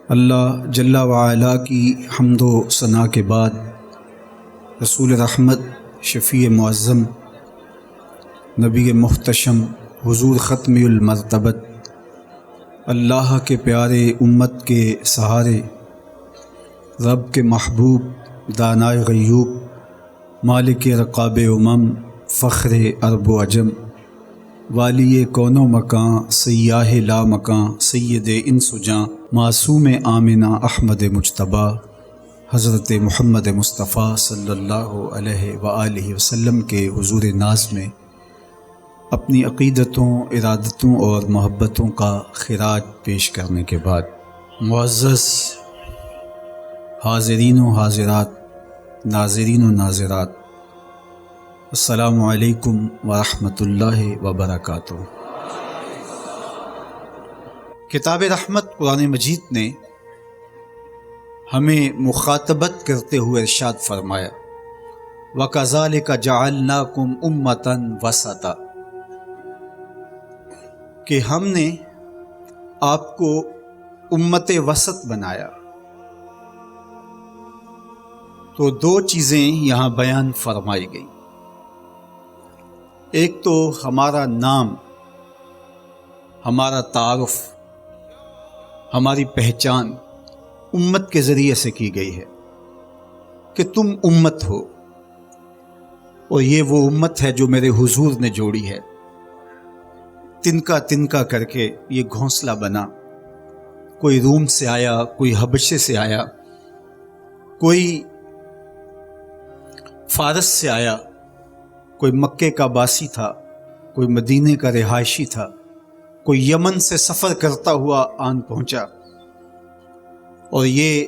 اللہ جل وعلا کی حمد و ثنا کے بعد رسول رحمت، شفیع معظم، نبی محتشم، حضور ختم المرتبت، اللہ کے پیارے، امت کے سہارے، رب کے محبوب، دانائے غیوب، مالک رقاب امم، فخر عرب و عجم، والی کون و مکان، سیاہ لا مکان، سید انس و جاں، معصوم آمنہ احمد مجتبیٰ، حضرت محمد مصطفیٰ صلی اللہ علیہ وآلہ وسلم کے حضور ناز میں اپنی عقیدتوں، ارادتوں اور محبتوں کا خراج پیش کرنے کے بعد، معزز حاضرین و حاضرات، ناظرین و ناظرات، السلام علیکم ورحمۃ اللہ وبرکاتہ۔ کتاب رحمت قرآن مجید نے ہمیں مخاطبت کرتے ہوئے ارشاد فرمایا، وَكَذَلِكَ جَعَلْنَاكُمْ أُمَّةً وَسَطًا، کہ ہم نے آپ کو امت وسط بنایا۔ تو دو چیزیں یہاں بیان فرمائی گئی، ایک تو ہمارا نام، ہمارا تعارف، ہماری پہچان امت کے ذریعے سے کی گئی ہے کہ تم امت ہو، اور یہ وہ امت ہے جو میرے حضور نے جوڑی ہے۔ تنکا تنکا کر کے یہ گھونسلہ بنا، کوئی روم سے آیا، کوئی حبشے سے آیا، کوئی فارس سے آیا، کوئی مکے کا باسی تھا، کوئی مدینے کا رہائشی تھا، کوئی یمن سے سفر کرتا ہوا آن پہنچا، اور یہ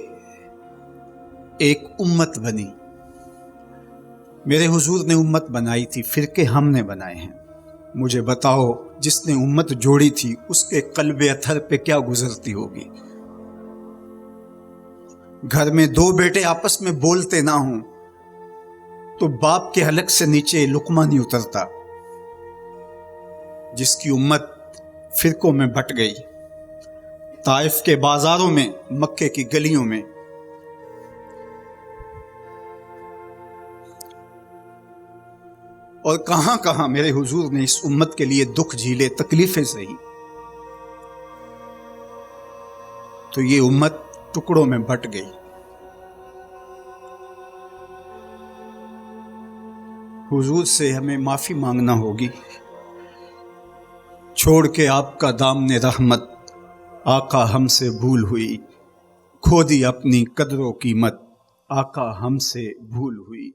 ایک امت بنی۔ میرے حضور نے امت بنائی تھی، فرقے ہم نے بنائے ہیں۔ مجھے بتاؤ، جس نے امت جوڑی تھی اس کے قلب اطہر پہ کیا گزرتی ہوگی؟ گھر میں دو بیٹے آپس میں بولتے نہ ہوں تو باپ کے حلق سے نیچے لقمہ نہیں اترتا۔ جس کی امت فرقوں میں بٹ گئی، طائف کے بازاروں میں، مکے کی گلیوں میں، اور کہاں کہاں میرے حضور نے اس امت کے لیے دکھ جھیلے، تکلیفیں سہی، تو یہ امت ٹکڑوں میں بٹ گئی۔ حضور سے ہمیں معافی مانگنا ہوگی۔ چھوڑ کے آپ کا دامن رحمت، آقا ہم سے بھول ہوئی، کھو دی اپنی قدر و قیمت، آقا ہم سے بھول ہوئی۔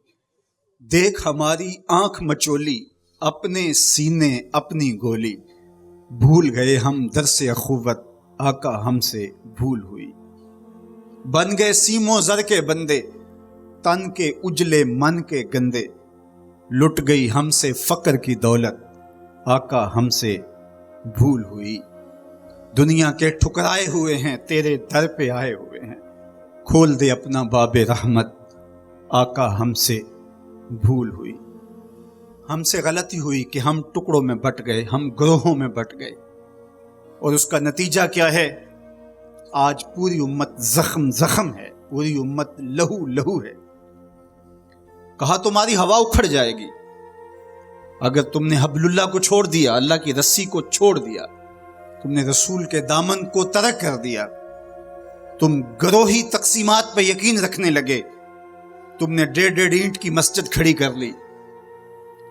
دیکھ ہماری آنکھ مچولی، اپنے سینے اپنی گولی، بھول گئے ہم درس اخوت، آقا ہم سے بھول ہوئی۔ بن گئے سیم و زر کے بندے، تن کے اجلے من کے گندے، لٹ گئی ہم سے فقر کی دولت، آقا ہم سے بھول ہوئی۔ دنیا کے ٹھکرائے ہوئے ہیں، تیرے در پہ آئے ہوئے ہیں، کھول دے اپنا باب رحمت، آقا ہم سے بھول ہوئی۔ ہم سے غلطی ہوئی کہ ہم ٹکڑوں میں بٹ گئے، ہم گروہوں میں بٹ گئے، اور اس کا نتیجہ کیا ہے؟ آج پوری امت زخم زخم ہے، پوری امت لہو لہو ہے۔ کہا تمہاری ہوا اکھڑ جائے گی اگر تم نے حبل اللہ کو چھوڑ دیا، اللہ کی رسی کو چھوڑ دیا، تم نے رسول کے دامن کو ترک کر دیا، تم گروہی تقسیمات پہ یقین رکھنے لگے، تم نے 1.5 اینٹ کی مسجد کھڑی کر لی،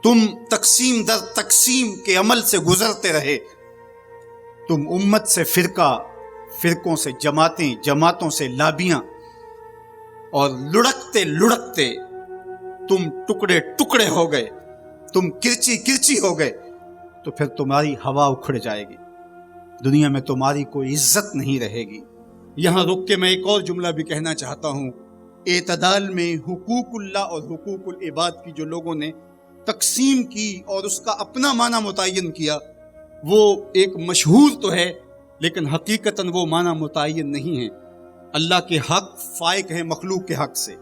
تم تقسیم در تقسیم کے عمل سے گزرتے رہے، تم امت سے فرقہ، فرقوں سے جماعتیں، جماعتوں سے لابیاں، اور لڑکتے لڑکتے تم ٹکڑے ٹکڑے ہو گئے، تم کرچی کرچی ہو گئے، تو پھر تمہاری ہوا اکھڑ جائے گی، دنیا میں تمہاری کوئی عزت نہیں رہے گی۔ یہاں رک کے میں ایک اور جملہ بھی کہنا چاہتا ہوں۔ اعتدال میں حقوق اللہ اور حقوق العباد کی جو لوگوں نے تقسیم کی اور اس کا اپنا معنی متعین کیا، وہ ایک مشہور تو ہے لیکن حقیقتاً وہ معنی متعین نہیں ہے۔ اللہ کے حق فائق ہے مخلوق کے حق سے۔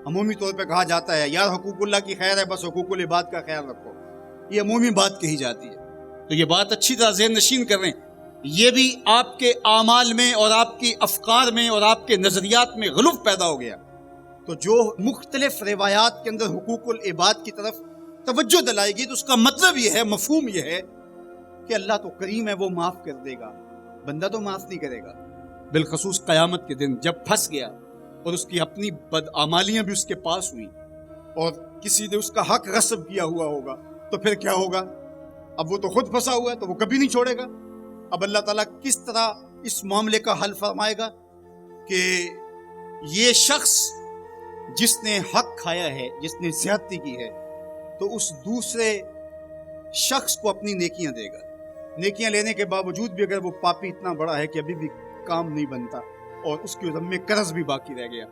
عمومی طور پہ کہا جاتا ہے یار حقوق اللہ کی خیر ہے، بس حقوق العباد کا خیال رکھو، یہ عمومی بات کہی جاتی ہے۔ تو یہ بات اچھی طرح ذہن نشین کر رہے ہیں یہ بھی آپ کے اعمال میں اور آپ کی افکار میں اور آپ کے نظریات میں غلو پیدا ہو گیا، تو جو مختلف روایات کے اندر حقوق العباد کی طرف توجہ دلائے گی تو اس کا مطلب یہ ہے، مفہوم یہ ہے کہ اللہ تو کریم ہے، وہ معاف کر دے گا، بندہ تو معاف نہیں کرے گا۔ بالخصوص قیامت کے دن جب پھنس گیا اور اس کی اپنی بدعمالیاں بھی اس کے پاس ہوئی اور کسی نے اس کا حق غصب کیا ہوا ہوگا تو پھر کیا ہوگا؟ اب وہ تو خود پھنسا ہوا ہے تو وہ کبھی نہیں چھوڑے گا۔ اب اللہ تعالیٰ کس طرح اس معاملے کا حل فرمائے گا کہ یہ شخص جس نے حق کھایا ہے، جس نے زیادتی کی ہے، تو اس دوسرے شخص کو اپنی نیکیاں دے گا۔ نیکیاں لینے کے باوجود بھی اگر وہ پاپی اتنا بڑا ہے کہ ابھی بھی کام نہیں بنتا اور اس کے ذمے قرض بھی باقی رہ گیا،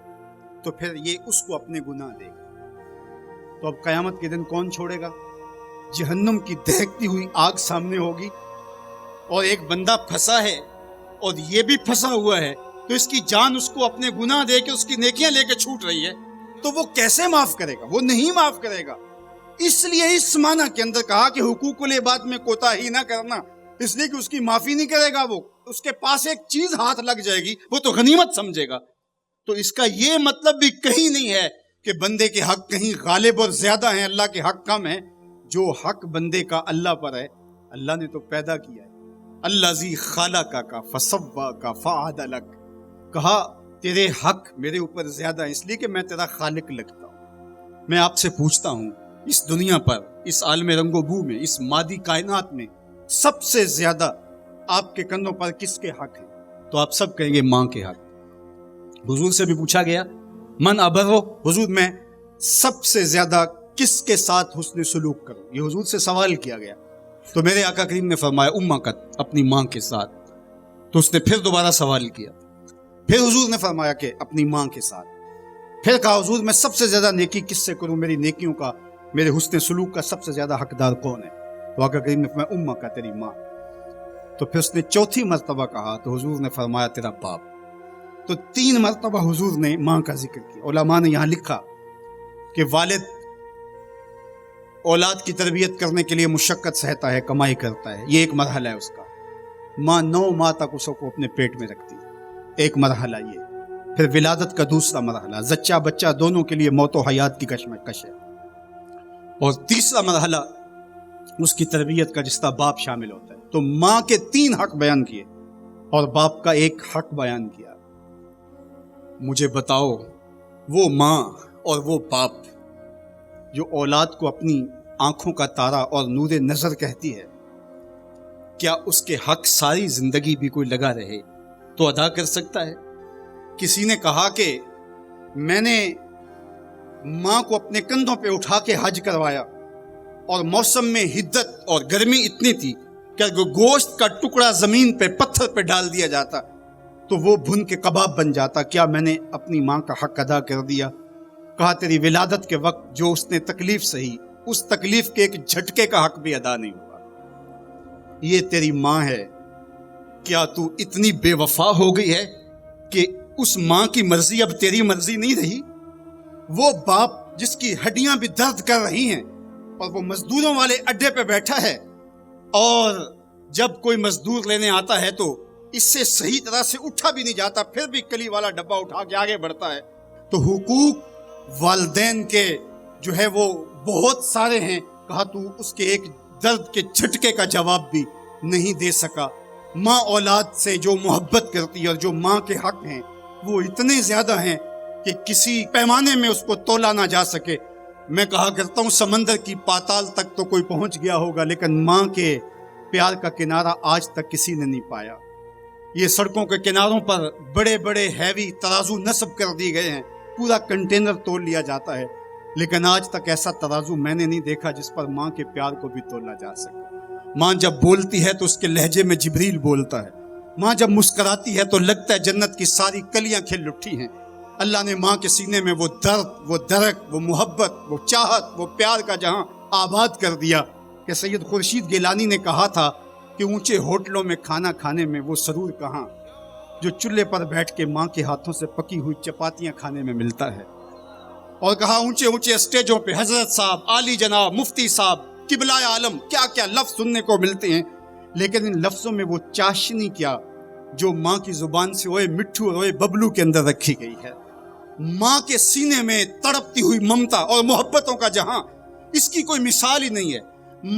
تو پھر یہ اس کو اپنے گناہ دے گا۔ تو اب قیامت کے دن کون چھوڑے گا؟ جہنم کی دہکتی ہوئی آگ سامنے ہوگی اور ایک بندہ پھنسا ہے اور یہ بھی پھنسا ہوا ہے، تو اس کی جان اس کو اپنے گناہ دے کے اس کی نیکیاں لے کے چھوٹ رہی ہے، تو وہ کیسے معاف کرے گا؟ وہ نہیں معاف کرے گا۔ اس لیے اس معنی کے اندر کہا کہ حقوق العباد میں کوتاہی نہ کرنا، اس لیے کہ اس کی معافی نہیں کرے گا، وہ اس کے پاس ایک چیز ہاتھ لگ جائے گی وہ تو غنیمت سمجھے گا۔ تو اس کا یہ مطلب بھی کہیں نہیں ہے کہ بندے کے حق کہیں غالب اور زیادہ ہیں، اللہ کے حق کم ہیں۔ جو حق بندے کا اللہ پر ہے، اللہ نے تو پیدا کیا ہے۔ الذی خلقک فسواک فعدلک، کہا تیرے حق میرے اوپر زیادہ ہے اس لیے کہ میں تیرا خالق لگتا ہوں۔ میں آپ سے پوچھتا ہوں، اس دنیا پر، اس عالم رنگ و بو میں، اس مادی کائنات میں سب سے زیادہ آپ کے کندھوں پر کس کے حق ہیں؟ تو آپ سب کہیں گے ماں کے حق۔ حضور سے بھی پوچھا گیا من ابرو، حضور میں سب سے زیادہ کس کے ساتھ حسن سلوک کروں؟ یہ حضور سے سوال کیا گیا تو میرے آقا کریم نے فرمایا امک، اپنی ماں کے ساتھ۔ تو اس نے پھر دوبارہ سوال کیا، پھر حضور نے فرمایا کہ اپنی ماں کے ساتھ۔ پھر کہا حضور میں سب سے زیادہ نیکی کس سے کروں؟ میری نیکیوں کا، میرے حسن سلوک کا سب سے زیادہ حقدار کون ہے؟ تو آقا کریم نے فرمایا امک، تیری ماں۔ تو پھر اس نے چوتھی مرتبہ کہا تو حضور نے فرمایا تیرا باپ۔ تو 3 مرتبہ حضور نے ماں کا ذکر کیا۔ علماء نے یہاں لکھا کہ والد اولاد کی تربیت کرنے کے لیے مشقت سہتا ہے، کمائی کرتا ہے، یہ ایک مرحلہ ہے اس کا۔ ماں 9 ماہ تک اس کو اپنے پیٹ میں رکھتی ہے، ایک مرحلہ یہ۔ پھر ولادت کا دوسرا مرحلہ، زچہ بچہ دونوں کے لیے موت و حیات کی کشمکش ہے۔ اور تیسرا مرحلہ اس کی تربیت کا جس کا باپ شامل ہوتا ہے۔ تو ماں کے 3 حق بیان کیے اور باپ کا ایک حق بیان کیا۔ مجھے بتاؤ، وہ ماں اور وہ باپ جو اولاد کو اپنی آنکھوں کا تارا اور نور نظر کہتی ہے، کیا اس کے حق ساری زندگی بھی کوئی لگا رہے تو ادا کر سکتا ہے؟ کسی نے کہا کہ میں نے ماں کو اپنے کندھوں پہ اٹھا کے حج کروایا اور موسم میں حدت اور گرمی اتنی تھی کہ اگر گوشت کا ٹکڑا زمین پہ پتھر پہ ڈال دیا جاتا تو وہ بھن کے کباب بن جاتا، کیا میں نے اپنی ماں کا حق ادا کر دیا؟ کہا تیری ولادت کے وقت جو اس نے تکلیف سہی، اس تکلیف کے ایک جھٹکے کا حق بھی ادا نہیں ہوا۔ یہ تیری ماں ہے، کیا تو اتنی بے وفا ہو گئی ہے کہ اس ماں کی مرضی اب تیری مرضی نہیں رہی؟ وہ باپ جس کی ہڈیاں بھی درد کر رہی ہیں اور وہ مزدوروں والے اڈے پہ بیٹھا ہے، اور جب کوئی مزدور لینے آتا ہے تو اس سے صحیح طرح سے اٹھا بھی نہیں جاتا، پھر بھی کلی والا ڈبہ اٹھا کے آگے بڑھتا ہے۔ تو حقوق والدین کے جو ہے وہ بہت سارے ہیں، کہا تو اس کے ایک درد کے جھٹکے کا جواب بھی نہیں دے سکا۔ ماں اولاد سے جو محبت کرتی ہے اور جو ماں کے حق ہیں وہ اتنے زیادہ ہیں کہ کسی پیمانے میں اس کو تولا نہ جا سکے۔ میں کہا کرتا ہوں سمندر کی پاتال تک تو کوئی پہنچ گیا ہوگا، لیکن ماں کے پیار کا کنارہ آج تک کسی نے نہیں پایا۔ یہ سڑکوں کے کناروں پر بڑے بڑے ہیوی ترازو نصب کر دیے گئے ہیں، پورا کنٹینر تول لیا جاتا ہے، لیکن آج تک ایسا ترازو میں نے نہیں دیکھا جس پر ماں کے پیار کو بھی تولا جا سکے۔ ماں جب بولتی ہے تو اس کے لہجے میں جبریل بولتا ہے، ماں جب مسکراتی ہے تو لگتا ہے جنت کی ساری کلیاں کھل اٹھی ہیں۔ اللہ نے ماں کے سینے میں وہ درد، وہ درک، وہ محبت، وہ چاہت، وہ پیار کا جہاں آباد کر دیا کہ سید خورشید گیلانی نے کہا تھا کہ اونچے ہوٹلوں میں کھانا کھانے میں وہ سرور کہاں جو چولہے پر بیٹھ کے ماں کے ہاتھوں سے پکی ہوئی چپاتیاں کھانے میں ملتا ہے۔ اور کہا اونچے اونچے اسٹیجوں پہ حضرت صاحب، عالی جناب، مفتی صاحب، قبلہ عالم، کیا کیا لفظ سننے کو ملتے ہیں، لیکن ان لفظوں میں وہ چاشنی کیا جو ماں کی زبان سے اوئے مٹھو اور اوئے ببلو کے اندر رکھی گئی ہے. ماں کے سینے میں تڑپتی ہوئی ممتا اور محبتوں کا جہاں، اس کی کوئی مثال ہی نہیں ہے.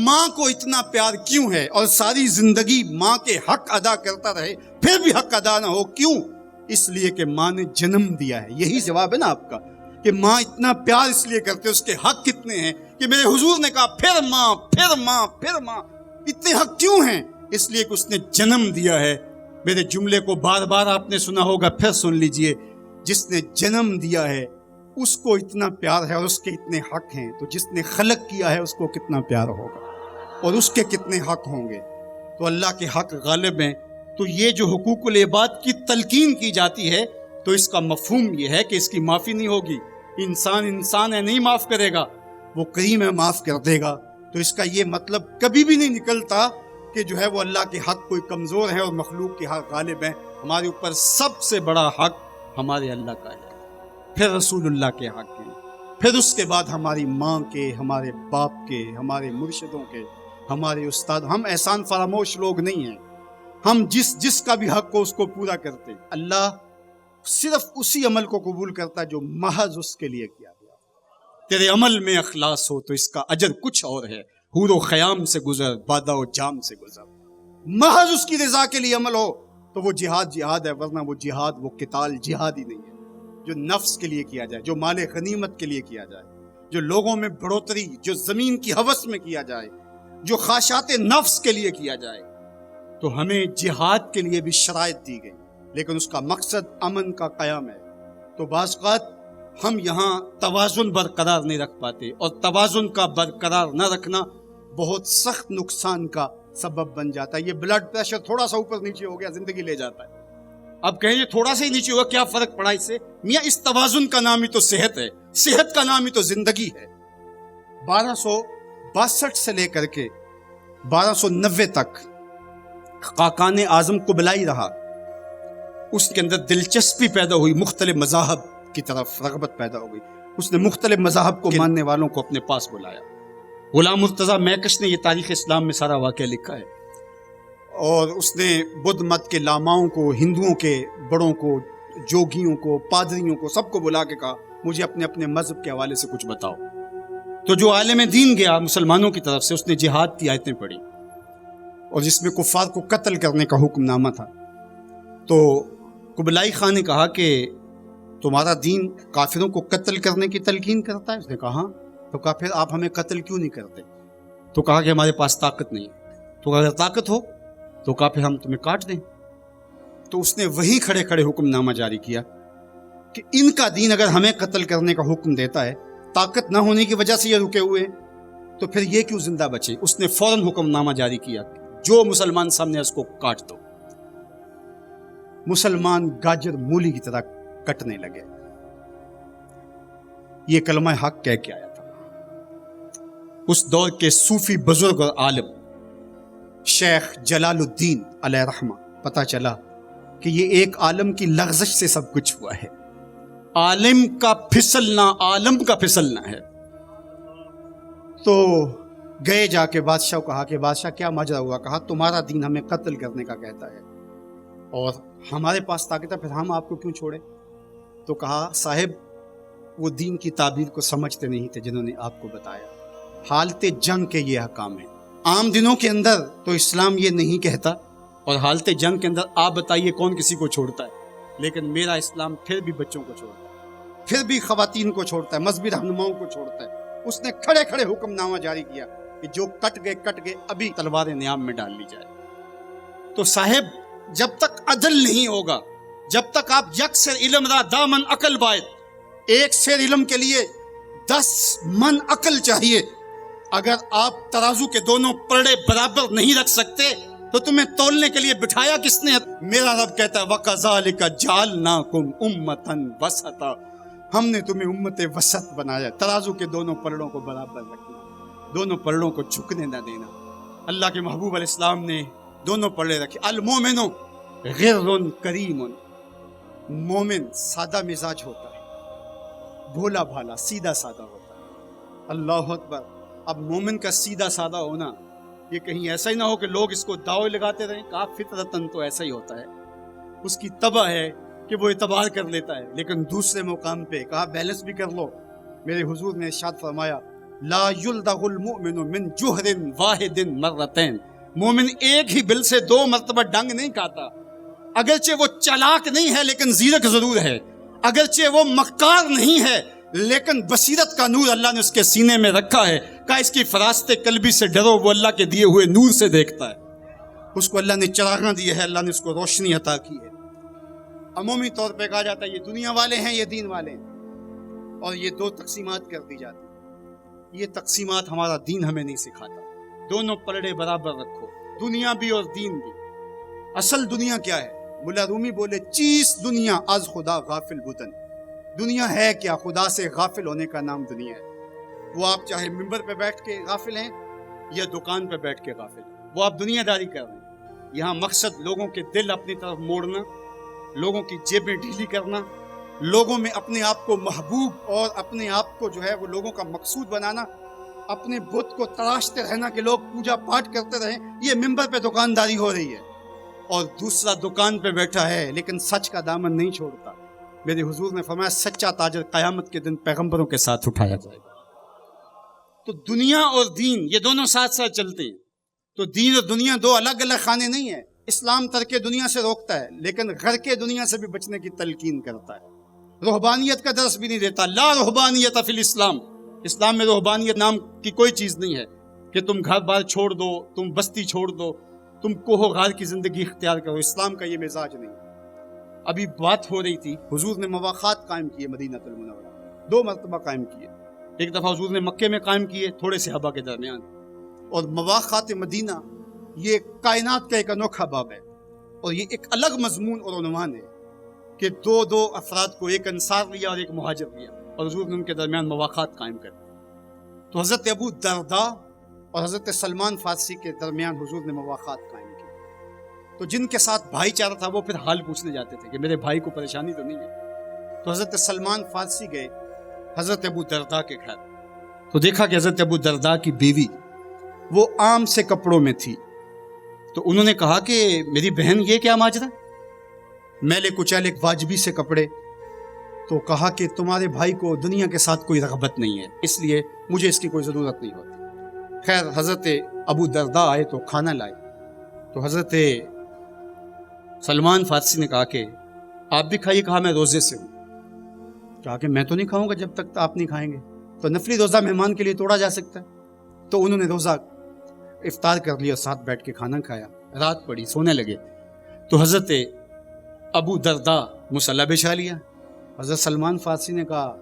ماں کو اتنا پیار کیوں ہے اور ساری زندگی ماں کے حق ادا کرتا رہے پھر بھی حق ادا نہ ہو؟ کیوں؟ اس لیے کہ ماں نے جنم دیا ہے. یہی جواب ہے نا آپ کا کہ ماں اتنا پیار اس لیے کرتے، اس کے حق کتنے ہیں کہ میرے حضور نے کہا پھر ماں پھر ماں پھر ماں. اتنے حق کیوں ہیں؟ اس لیے کہ اس نے جنم دیا ہے. میرے جملے کو بار بار آپ نے سنا ہوگا، پھر سن لیجئے. جس نے جنم دیا ہے اس کو اتنا پیار ہے اور اس کے اتنے حق ہیں، تو جس نے خلق کیا ہے اس کو کتنا پیار ہوگا اور اس کے کتنے حق ہوں گے. تو اللہ کے حق غالب ہیں. تو یہ جو حقوق العباد کی تلقین کی جاتی ہے تو اس کا مفہوم یہ ہے کہ اس کی معافی نہیں ہوگی. انسان ہے، نہیں معاف کرے گا. وہ کریم ہے، معاف کر دے گا. تو اس کا یہ مطلب کبھی بھی نہیں نکلتا کہ جو ہے وہ اللہ کے حق کوئی کمزور ہے اور مخلوق کے حق غالب ہیں. ہمارے اوپر سب سے بڑا حق ہمارے اللہ کا ہے، پھر رسول اللہ کے حق ہیں، پھر اس کے بعد ہماری ماں کے، ہمارے باپ کے، ہمارے مرشدوں کے، ہمارے استاد. ہم احسان فراموش لوگ نہیں ہیں. ہم جس کا بھی حق ہو اس کو پورا کرتے. اللہ صرف اسی عمل کو قبول کرتا ہے جو محض اس کے لیے کیا گیا. تیرے عمل میں اخلاص ہو تو اس کا اجر کچھ اور ہے. حور و خیام سے گزر، بادہ و جام سے گزر. محض اس کی رضا کے لیے عمل ہو تو وہ جہاد ہے، ورنہ وہ جہاد، وہ قتال جہاد ہی نہیں ہے. جو نفس کے لیے کیا جائے، جو مال غنیمت کے لیے کیا جائے، جو لوگوں میں بڑھوتری، جو زمین کی ہوس میں کیا جائے، جو خواہشات نفس کے لیے کیا جائے، تو ہمیں جہاد کے لیے بھی شرائط دی گئی، لیکن اس کا مقصد امن کا قیام ہے. تو بعض اوقات ہم یہاں توازن برقرار نہیں رکھ پاتے، اور توازن کا برقرار نہ رکھنا بہت سخت نقصان کا سبب بن جاتا ہے. یہ بلڈ پریشر تھوڑا سا اوپر نیچے ہو گیا زندگی لے جاتا ہے. اب کہیں یہ تھوڑا سا ہی نیچے ہوا، کیا فرق پڑا اس سے؟ میاں اس توازن کا نام ہی تو صحت ہے، صحت کا نام ہی تو زندگی ہے. 1262 سے لے کر کے 1290 تک خاقان اعظم قبلائی رہا. اس کے اندر دلچسپی پیدا ہوئی، مختلف مذاہب کی طرف رغبت پیدا ہو گئی. اس نے مختلف مذاہب کو ماننے والوں کو اپنے پاس بلایا. غلام مرتضیٰ میکش نے یہ تاریخ اسلام میں سارا واقعہ لکھا ہے، اور اس نے بدھ مت کے لاماؤں کو، ہندوؤں کے بڑوں کو، جوگیوں کو، پادریوں کو، سب کو بلا کے کہا مجھے اپنے اپنے مذہب کے حوالے سے کچھ بتاؤ. تو جو عالم دین گیا مسلمانوں کی طرف سے، اس نے جہاد کی آیتیں پڑھی، اور جس میں کفار کو قتل کرنے کا حکم نامہ تھا. تو قبلائی خان نے کہا کہ تمہارا دین کافروں کو قتل کرنے کی تلقین کرتا ہے؟ اس نے کہا ہاں. تو کہا پھر آپ ہمیں قتل کیوں نہیں کرتے؟ تو کہا کہ ہمارے پاس طاقت نہیں. تو اگر طاقت ہو تو کہا پھر ہم تمہیں کاٹ دیں. تو اس نے وہی کھڑے کھڑے حکم نامہ جاری کیا کہ ان کا دین اگر ہمیں قتل کرنے کا حکم دیتا ہے، طاقت نہ ہونے کی وجہ سے یہ رکے ہوئے، تو پھر یہ کیوں زندہ بچے؟ اس نے فوراً حکم نامہ جاری کیا، جو مسلمان سامنے اس کو کاٹ دو. مسلمان گاجر مولی کی طرح کٹنے لگے. یہ کلمہ حق کہہ کے آیا تھا. اس دور کے صوفی بزرگ اور عالم شیخ جلال الدین علیہ رحمہ، پتہ چلا کہ یہ ایک عالم کی لغزش سے سب کچھ ہوا ہے. عالم کا پھسلنا عالم کا پھسلنا ہے. تو گئے جا کے بادشاہ کو کہا کہ بادشاہ کیا ماجرا ہوا؟ کہا تمہارا دین ہمیں قتل کرنے کا کہتا ہے اور ہمارے پاس طاقت ہے، پھر ہم آپ کو کیوں چھوڑیں؟ تو کہا صاحب وہ دین کی تعبیر کو سمجھتے نہیں تھے جنہوں نے آپ کو بتایا. حالت جنگ کے یہ احکام ہیں. عام دنوں کے اندر تو اسلام یہ نہیں کہتا، اور حالت جنگ کے اندر آپ بتائیے کون کسی کو چھوڑتا ہے؟ لیکن میرا اسلام پھر بھی بچوں کو چھوڑتا ہے، پھر بھی خواتین کو چھوڑتا ہے، مذہبی رہنماؤں کو چھوڑتا ہے. اس نے کھڑے کھڑے حکم نامہ جاری کیا کہ جو کٹ گئے ابھی تلوار نیام میں ڈال لی جائے. تو صاحب جب تک عدل نہیں ہوگا، جب تک آپ یک سے علم را دامن عقل باید، ایک سیر علم کے لیے 10 من عقل چاہیے. اگر آپ ترازو کے دونوں پلڑے برابر نہیں رکھ سکتے تو تمہیں تولنے کے لیے بٹھایا کس نے؟ میرا رب کہتا ہے وَكَذَلِكَ جَعَلْنَاكُمْ أُمَّةً وَسَطًا، ہم نے تمہیں امت وسط بنایا. ترازو کے دونوں پلڑوں کو برابر رکھنا، دونوں پلڑوں کو جھکنے نہ دینا. اللہ کے محبوب علیہ السلام نے دونوں پلڑے رکھے. المومن غر کریم، مومن سادہ مزاج ہوتا ہے، بھولا بھالا، سیدھا سادہ ہوتا ہے. اللہ اکبر. اب مومن کا سیدھا سادہ ہونا یہ کہیں ایسا ہی نہ ہو کہ لوگ اس کو داؤ لگاتے رہیں. کہا فطرتاً تو ایسا ہی ہوتا ہے، اس کی طبع ہے کہ وہ اعتبار کر لیتا ہے. لیکن دوسرے مقام پہ کہا بیلنس بھی کر لو. میرے حضور نے ارشاد فرمایا لا یلدغ المؤمن من جوہر واحد مرتين. مومن ایک ہی بل سے 2 مرتبہ ڈنگ نہیں کھاتا. اگرچہ وہ چالاک نہیں ہے لیکن زیرک ضرور ہے، اگرچہ وہ مکار نہیں ہے لیکن بصیرت کا نور اللہ نے اس کے سینے میں رکھا ہے. کہا اس کی فراست قلبی سے ڈرو، وہ اللہ کے دیے ہوئے نور سے دیکھتا ہے. اس کو اللہ نے چراغاں دی ہے، اللہ نے اس کو روشنی عطا کی ہے. عمومی طور پہ کہا جاتا ہے یہ دنیا والے ہیں، یہ دین والے ہیں، اور یہ 2 تقسیمات کر دی جاتی. یہ تقسیمات ہمارا دین ہمیں نہیں سکھاتا. دونوں پلڑے برابر رکھو، دنیا بھی اور دین بھی. اصل دنیا کیا ہے؟ مولا رومی بولے چیز دنیا از خدا غافل بودن. دنیا ہے کیا؟ خدا سے غافل ہونے کا نام دنیا ہے. وہ آپ چاہے ممبر پہ بیٹھ کے غافل ہیں یا دکان پہ بیٹھ کے غافل ہیں، وہ آپ دنیا داری کر رہے ہیں. یہاں مقصد لوگوں کے دل اپنی طرف موڑنا، لوگوں کی جیبیں ڈھیلی کرنا، لوگوں میں اپنے آپ کو محبوب اور اپنے آپ کو جو ہے وہ لوگوں کا مقصود بنانا، اپنے بت کو تراشتے رہنا کہ لوگ پوجا پاٹ کرتے رہیں. یہ ممبر پہ دکانداری ہو رہی ہے. اور دوسرا دکان پہ بیٹھا ہے لیکن سچ کا دامن نہیں چھوڑتا. میرے حضور نے فرمایا سچا تاجر قیامت کے دن پیغمبروں کے ساتھ اٹھایا جائے گا. تو دنیا اور دین یہ دونوں ساتھ ساتھ چلتے ہیں. تو دین اور دنیا 2 الگ الگ خانے نہیں ہیں. اسلام ترک دنیا سے روکتا ہے لیکن گھر کے دنیا سے بھی بچنے کی تلقین کرتا ہے. رہبانیت کا درس بھی نہیں دیتا. لا رہبانیت فی الاسلام. اسلام میں رہبانیت نام کی کوئی چیز نہیں ہے کہ تم گھر بار چھوڑ دو، تم بستی چھوڑ دو، تم کوہ غار کی زندگی اختیار کرو. اسلام کا یہ مزاج نہیں. ابھی بات ہو رہی تھی، حضور نے مواخات قائم کیے مدینہ المنورہ، 2 مرتبہ قائم کیے. ایک دفعہ حضور نے مکے میں قائم کیے تھوڑے صحابہ کے درمیان. اور مواخات مدینہ یہ کائنات کا ایک انوکھا باب ہے، اور یہ ایک الگ مضمون اور عنوان ہے کہ 2 افراد کو، ایک انصار لیا اور ایک مہاجر لیا، اور حضور نے ان کے درمیان مواخات قائم کر دی. تو حضرت ابو درداء اور حضرت سلمان فارسی کے درمیان حضور نے مواخات قائم کی. تو جن کے ساتھ بھائی چارہ تھا وہ پھر حال پوچھنے جاتے تھے کہ میرے بھائی کو پریشانی تو نہیں ہے. تو حضرت سلمان فارسی گئے حضرت ابو درداء کے گھر. تو دیکھا کہ حضرت ابو درداء کی بیوی وہ عام سے کپڑوں میں تھی. تو انہوں نے کہا کہ میری بہن یہ کیا ماجرا، میلے کچیلے واجبی سے کپڑے. تو کہا کہ تمہارے بھائی کو دنیا کے ساتھ کوئی رغبت نہیں ہے، اس لیے مجھے اس کی کوئی ضرورت نہیں ہوتی. خیر حضرت ابو درداء آئے تو کھانا لائے. تو حضرت سلمان فارسی نے کہا کہ آپ بھی کھائیے. کہا میں روزے سے ہوں. کہا کہ میں تو نہیں کھاؤں گا جب تک آپ نہیں کھائیں گے. تو نفلی روزہ مہمان کے لیے توڑا جا سکتا ہے. تو انہوں نے روزہ افطار کر لیا، ساتھ بیٹھ کے کھانا کھایا. رات پڑی، سونے لگے. تو حضرت ابو درداء مصلی بچھا لیا. حضرت سلمان فارسی نے کہا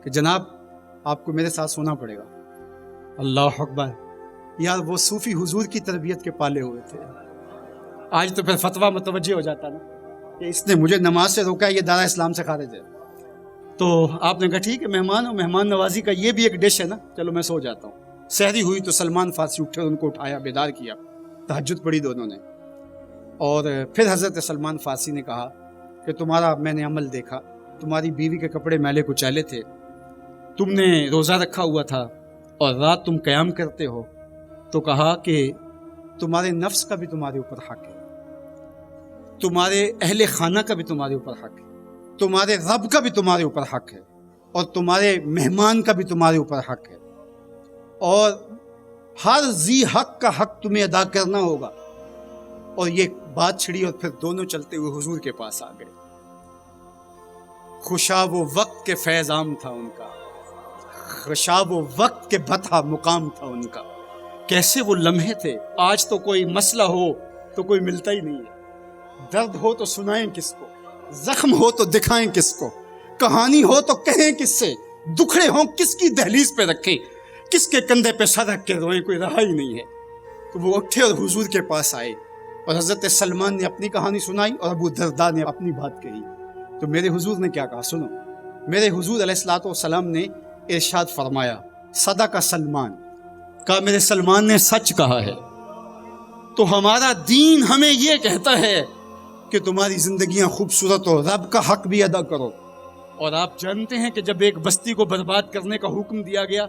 کہ جناب آپ کو میرے ساتھ سونا پڑے گا. اللہ اکبر. یار وہ صوفی حضور کی تربیت کے پالے ہوئے تھے. آج تو پھر فتویٰ متوجہ ہو جاتا نا کہ اس نے مجھے نماز سے روکا ہے، یہ دارا اسلام سے خارج ہے. تو آپ نے کہا ٹھیک ہے، مہمان ہو، مہمان نوازی کا یہ بھی ایک ڈش ہے نا، چلو میں سو جاتا ہوں. سحری ہوئی تو سلمان فارسی اٹھے، ان کو اٹھایا، بیدار کیا، تہجد پڑھی دونوں نے. اور پھر حضرت سلمان فارسی نے کہا کہ تمہارا میں نے عمل دیکھا، تمہاری بیوی کے کپڑے میلے کچیلے تھے، تم نے روزہ رکھا ہوا تھا اور رات تم قیام کرتے ہو. تو کہا کہ تمہارے نفس کا بھی تمہارے اوپر حق ہے، تمہارے اہل خانہ کا بھی تمہارے اوپر حق ہے، تمہارے رب کا بھی تمہارے اوپر حق ہے، اور تمہارے مہمان کا بھی تمہارے اوپر حق ہے، اور ہر ذی حق کا حق تمہیں ادا کرنا ہوگا. اور یہ بات چھڑی اور پھر دونوں چلتے ہوئے حضور کے پاس آ گئے. خوشاب و وقت کے فیض عام تھا ان کا، خوشاب و وقت کے بطح مقام تھا ان کا. کیسے وہ لمحے تھے. آج تو کوئی مسئلہ ہو تو کوئی ملتا ہی نہیں ہے. درد ہو تو سنائیں کس کو، زخم ہو تو دکھائیں کس کو، کہانی ہو تو کہیں کس سے، دکھڑے ہوں کس کی دہلیز پہ رکھیں، کس کے کندھے پہ سر رکھ کے روئیں، کوئی رہا ہی نہیں ہے. تو وہ اٹھے اور حضور کے پاس آئے اور حضرت سلمان نے اپنی کہانی سنائی اور ابو درداء نے اپنی بات کہی. تو میرے حضور نے کیا کہا سنو. میرے حضور علیہ الصلوۃ والسلام نے ارشاد فرمایا صدق سلمان. کہا میرے سلمان نے سچ کہا ہے. تو ہمارا دین ہمیں یہ کہتا ہے کہ تمہاری زندگیاں خوبصورت ہو، رب کا حق بھی ادا کرو. اور آپ جانتے ہیں کہ جب ایک بستی کو برباد کرنے کا حکم دیا گیا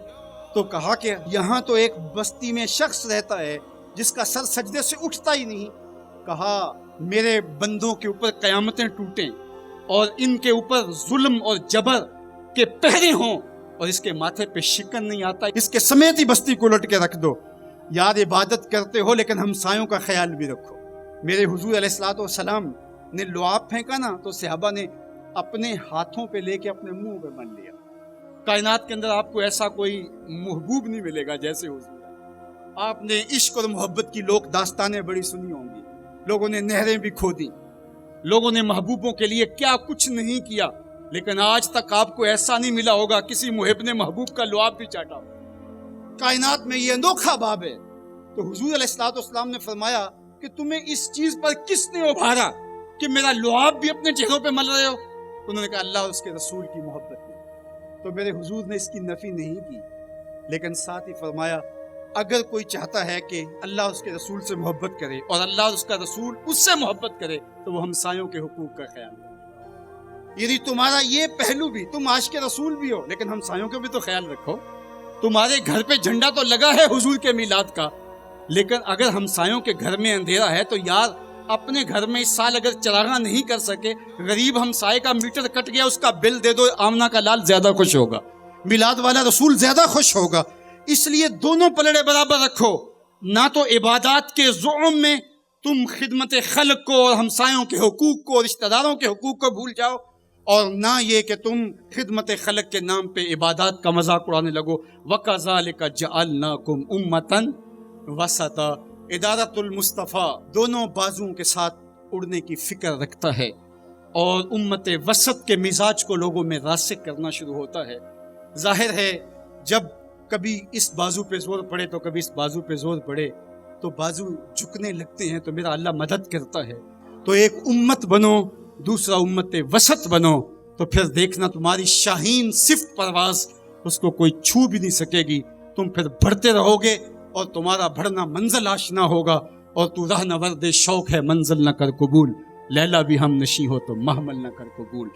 تو کہا کہ یہاں تو ایک بستی میں شخص رہتا ہے جس کا سر سجدے سے اٹھتا ہی نہیں، کہا میرے بندوں کے اوپر قیامتیں ٹوٹیں اور ان کے اوپر ظلم اور جبر کے پہرے ہوں اور اس کے ماتھے پہ شکن نہیں آتا، اس کے سمیت ہی بستی کو لٹ کے رکھ دو۔ یار عبادت کرتے ہو لیکن ہمسایوں کا خیال بھی رکھو۔ میرے حضور علیہ الصلوۃ والسلام نے لعاب پھینکا نا تو صحابہ نے اپنے ہاتھوں پہ لے کے اپنے منہ پہ بن لیا۔ کائنات کے اندر آپ کو ایسا کوئی محبوب نہیں ملے گا جیسے حضور۔ آپ نے عشق اور محبت کی لوک داستانیں بڑی سنی ہوں گی، لوگوں نے نہریں بھی کھودی، لوگوں نے محبوبوں کے لیے کیا کچھ نہیں کیا، لیکن آج تک آپ کو ایسا نہیں ملا ہوگا کسی محب نے محبوب کا لعاب بھی چاٹا ہو۔ کائنات میں یہ انوکھا باب ہے۔ تو حضور علیہ الصلوۃ والسلام نے فرمایا کہ تمہیں اس چیز پر کس نے ابھارا کہ میرا لعاب بھی اپنے چہروں پہ مل رہے ہو؟ انہوں نے کہا اللہ اور اس کے رسول کی محبت میں۔ تو میرے حضور نے اس کی نفی نہیں کی، لیکن ساتھ ہی فرمایا اگر کوئی چاہتا ہے کہ اللہ اس کے رسول سے محبت کرے اور اللہ اور اس کا رسول اس سے محبت کرے تو وہ ہمسایوں کے حقوق کا خیال کرے۔ یعنی تمہارا یہ پہلو بھی، تم عاشق رسول بھی ہو لیکن ہمسایوں کا بھی تو خیال رکھو۔ تمہارے گھر پہ جھنڈا تو لگا ہے حضور کے میلاد کا، لیکن اگر ہمسایوں کے گھر میں اندھیرا ہے تو یار اپنے گھر میں اس سال اگر چراغاں نہیں کر سکے، غریب ہمسائے کا میٹر کٹ گیا اس کا بل دے دو، آمنہ کا لال زیادہ خوش ہوگا، میلاد والا رسول زیادہ خوش ہوگا۔ اس لیے دونوں پلڑے برابر رکھو، نہ تو عبادات کے زعم میں تم خدمت خلق کو اور ہمسایوں کے حقوق کو اور رشتہ داروں کے حقوق کو بھول جاؤ، اور نہ یہ کہ تم خدمت خلق کے نام پہ عبادات کا مذاق اڑانے لگو۔ وَكَذَلِكَ جَعَلْنَاكُمْ أُمَّةً وَسَطًا۔ ادارت المصطفیٰ دونوں بازوؤں کے ساتھ اڑنے کی فکر رکھتا ہے اور امت وسط کے مزاج کو لوگوں میں راسخ کرنا شروع ہوتا ہے۔ ظاہر ہے جب کبھی اس بازو پہ زور پڑے تو کبھی اس بازو پہ زور پڑے تو بازو جھکنے لگتے ہیں، تو میرا اللہ مدد کرتا ہے۔ تو ایک امت بنو، دوسرا امت وسط بنو، تو پھر دیکھنا تمہاری شاہین صفت پرواز اس کو کوئی چھو بھی نہیں سکے گی۔ تم پھر بڑھتے رہو گے اور تمہارا بڑھنا منزل آشنا ہوگا، اور تو راہ نورد شوق ہے منزل نہ کر قبول، لیلا بھی ہم نشیں ہو تو محمل نہ کر قبول۔